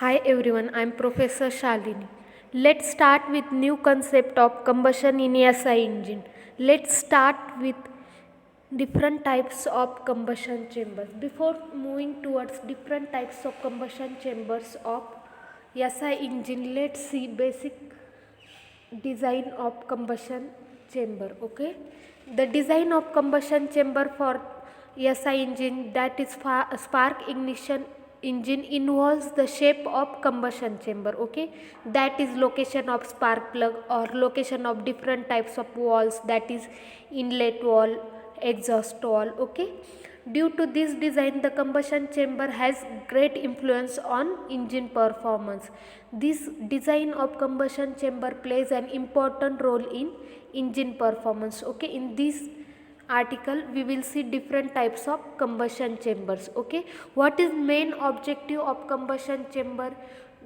Hi everyone, I'm Professor Shalini. Let's start with new concept of combustion in SI engine. Let's start with different types of combustion chambers. Before moving towards different types of combustion chambers of SI engine, let's see basic design of combustion chamber. Okay, the design of combustion chamber for SI engine, that is spark ignition engine, involves the shape of combustion chamber. Okay, that is location of spark plug or location of different types of valves, that is inlet valve, exhaust valve. Okay, due to this design, the combustion chamber has great influence on engine performance. This design of combustion chamber plays an important role in engine performance. Okay, in this article we will see different types of combustion chambers. Okay, what is main objective of combustion chamber?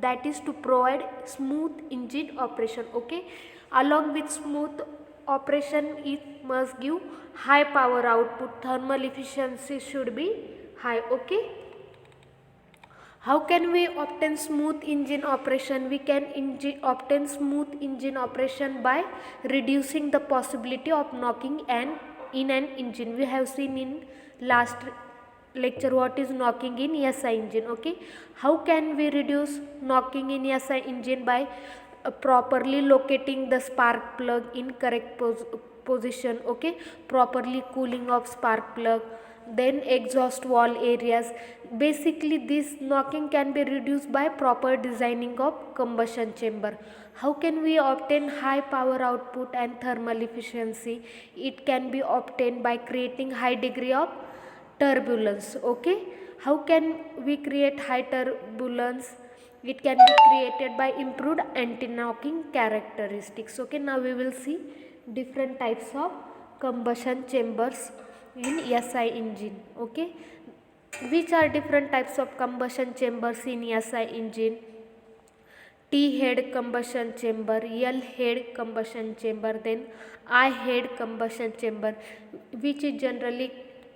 That is to provide smooth engine operation. Okay, along with smooth operation, it must give high power output. Thermal efficiency should be high. Okay, how can we obtain smooth engine operation? We can obtain smooth engine operation by reducing the possibility of knocking in an engine. We have seen in last lecture what is knocking in SI engine. Okay, how can we reduce knocking in SI engine? By properly locating the spark plug in correct position. Okay, properly cooling of spark plug, then exhaust valve areas. Basically this knocking can be reduced by proper designing of combustion chamber. How can we obtain high power output and thermal efficiency? It can be obtained by creating high degree of turbulence. Okay, how can we create high turbulence? It can be created by improved anti-knocking characteristics. Okay, now we will see different types of combustion chambers in SI engine. Okay, which are different types of combustion chambers in SI engine? T head combustion chamber, L head combustion chamber, then I head combustion chamber, which is generally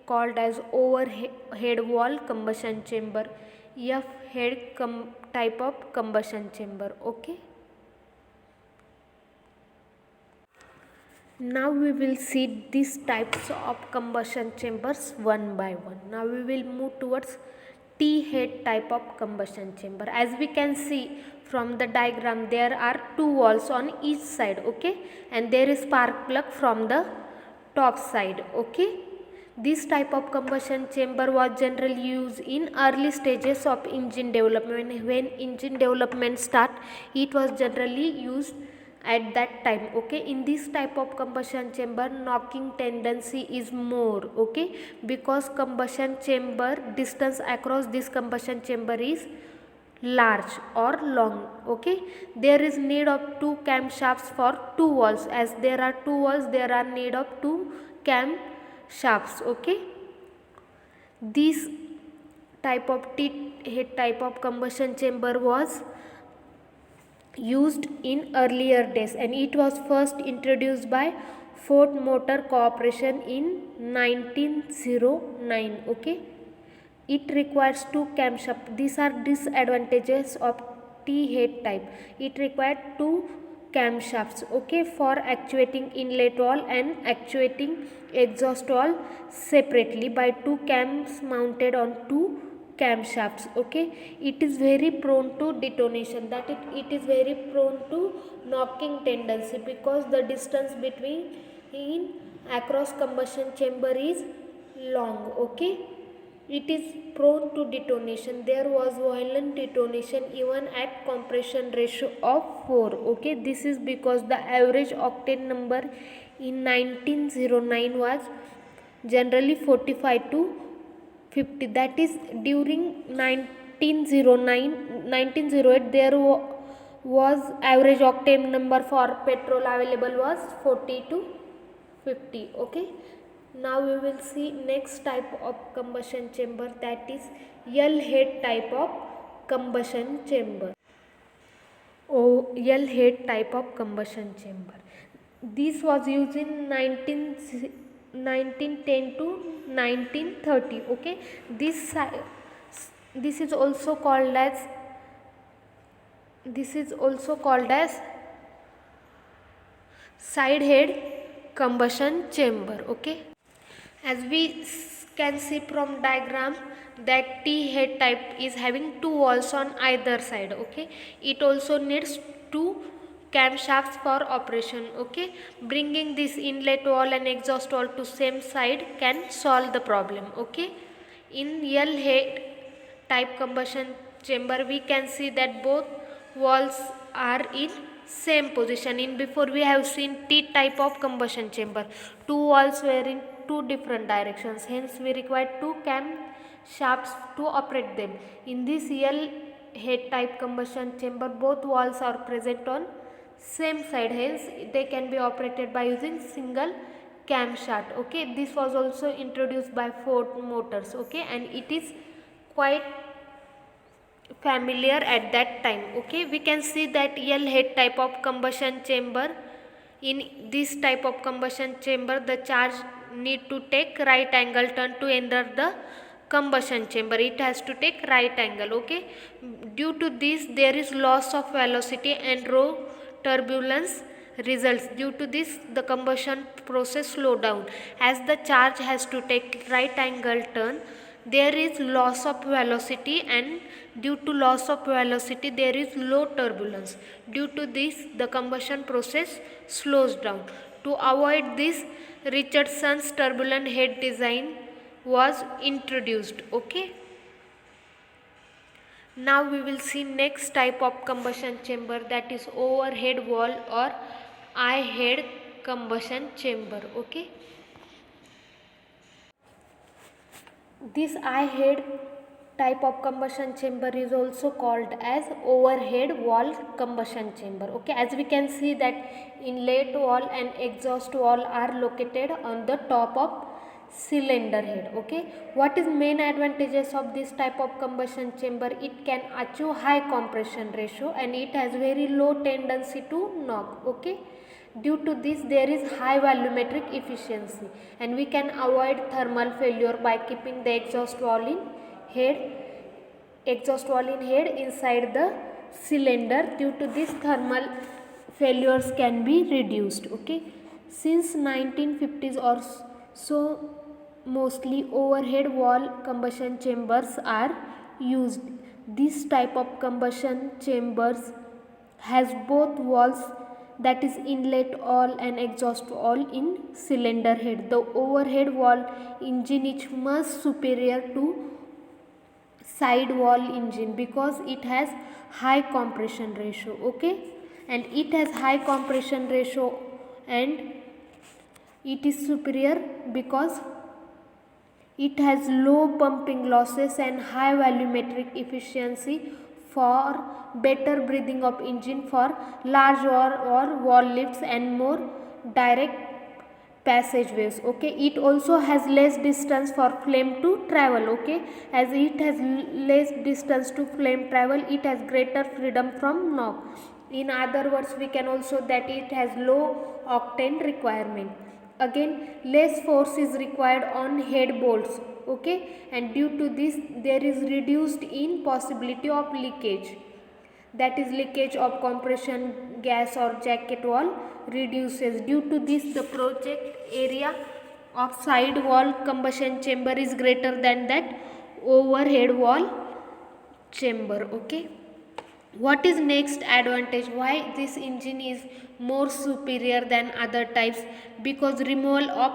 called as overhead wall combustion chamber, F head type of combustion chamber. Okay, now we will see these types of combustion chambers one by one. Now we will move towards T head type of combustion chamber. As we can see from the diagram, there are two walls on each side. Okay, and there is spark plug from the top side. Okay, this type of combustion chamber was generally used in early stages of engine development. When engine development start, it was generally used at that time. Okay, in this type of combustion chamber, knocking tendency is more. Okay, because combustion chamber distance across this combustion chamber is large or long. Okay, there is need of two camshafts for two valves. As there are two valves, there are need of two camshafts. Okay, this type of T head type of combustion chamber was used in earlier days, and it was first introduced by Ford Motor Corporation in 1909. Okay, it requires two camshafts. These are disadvantages of T head type. It required two camshafts. Okay, for actuating inlet valve and actuating exhaust valve separately by two cams mounted on two camshafts. Okay, it is very prone to detonation, that it is very prone to knocking tendency, because the distance between across combustion chamber is long. Okay, it is prone to detonation. There was violent detonation even at compression ratio of 4. Okay, this is because the average octane number in 1909 was generally 45 to 50. That is, during 1908 there was average octane number for petrol available was 40 to 50. Okay, now we will see next type of combustion chamber, that is L head type of combustion chamber. L head type of combustion chamber. This was used in 1910 to 1930. Okay, this is also called as This is also called as side head combustion chamber. Okay, as we can see from diagram that T head type is having two walls on either side. Okay, it also needs two camshafts for operation. Okay, bringing this inlet wall and exhaust wall to same side can solve the problem. Okay, in L head type combustion chamber we can see that both walls are in same position. In before we have seen T type of combustion chamber, two walls were in two different directions, hence we require two cam shafts to operate them. In this L head type combustion chamber both walls are present on same side, hence they can be operated by using single camshaft. Okay, this was also introduced by Ford Motors. Okay, and it is quite familiar at that time. Okay, we can see that L head type of combustion chamber. In this type of combustion chamber the charge need to take right angle turn to enter the combustion chamber. It has to take right angle. Okay, due to this there is loss of velocity and row turbulence results. Due to this the combustion process slow down. As the charge has to take right angle turn, there is loss of velocity, and due to loss of velocity there is low turbulence. Due to this the combustion process slows down. To avoid this, Richardson's turbulent head design was introduced. Okay, now we will see next type of combustion chamber, that is overhead wall or I head combustion chamber. Okay, this I head type of combustion chamber is also called as overhead wall combustion chamber. Okay, as we can see that inlet wall and exhaust wall are located on the top of cylinder head. Okay, what is main advantages of this type of combustion chamber? It can achieve high compression ratio and it has very low tendency to knock. Okay, due to this there is high volumetric efficiency and we can avoid thermal failure by keeping the exhaust wall in head inside the cylinder. Due to this thermal failures can be reduced. Okay, since 1950s or so mostly overhead wall combustion chambers are used. This type of combustion chambers has both walls, that is inlet wall and exhaust wall in cylinder head. The overhead wall engine is much superior to side wall engine because it has high compression ratio. Okay, and it has high compression ratio and it is superior because it has low pumping losses and high volumetric efficiency for better breathing of engine for large or wall lifts and more direct passageways. Okay, it also has less distance for flame to travel. Okay, as it has less distance to flame travel, it has greater freedom from knock. In other words, we can also that it has low octane requirement. Again, less force is required on head bolts. Okay, and due to this there is reduced in possibility of leakage, that is leakage of compression gas or jacket wall reduces. Due to this the project area of side wall combustion chamber is greater than that overhead wall chamber. Okay, what is next advantage? Why this engine is more superior than other types? Because removal of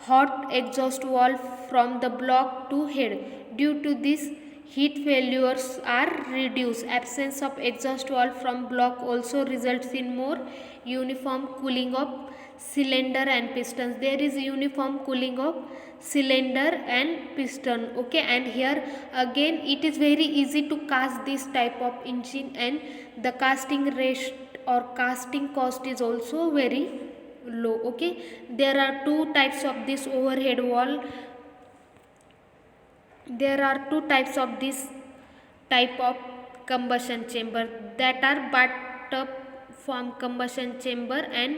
hot exhaust valve from the block to head. Due to this heat failures are reduced. Absence of exhaust valve from block also results in more uniform cooling of cylinder and pistons. There is uniform cooling of cylinder and piston. Okay, and here again it is very easy to cast this type of engine and the casting rate or casting cost is also very low. Okay, there are two types of this overhead wall. There are two types of this type of combustion chamber, that are bathtub form combustion chamber and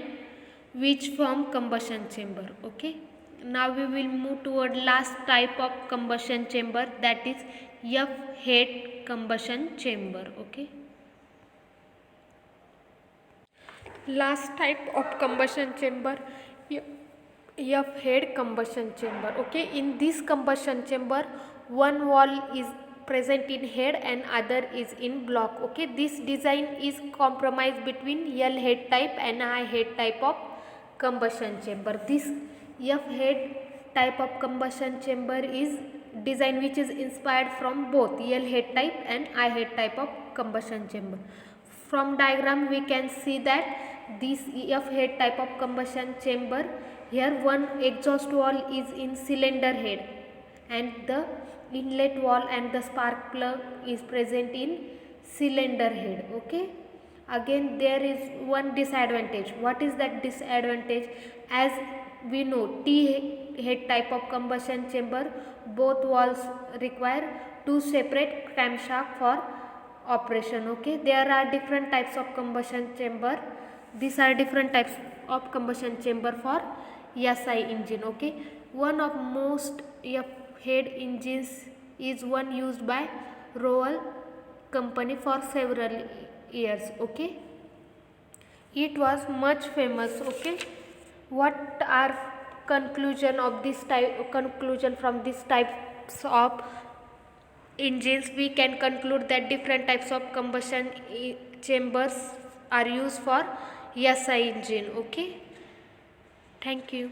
wedge form combustion chamber. Okay, now we will move toward last type of combustion chamber, that is F head combustion chamber. Okay, Last type of combustion chamber, F head combustion chamber. Okay, in this combustion chamber, one wall is present in head and other is in block. Okay, this design is compromise between L head type and I head type of combustion chamber. This F head type of combustion chamber is design which is inspired from both L head type and I head type of combustion chamber. From diagram we can see that this F head type of combustion chamber, here one exhaust wall is in cylinder head and the inlet wall and the spark plug is present in cylinder head. Okay, again there is one disadvantage. What is that disadvantage? As we know, T head type of combustion chamber, both walls require two separate crankshaft for operation. Okay, there are different types of combustion chamber. These are different types of combustion chamber for SI engine. Okay, one of most F head engines is one used by Royal company for several years. Okay, it was much famous. Okay, what are conclusion of this type, conclusion from this types of engines? We can conclude that different types of combustion chambers are used for SI engine. Okay, thank you.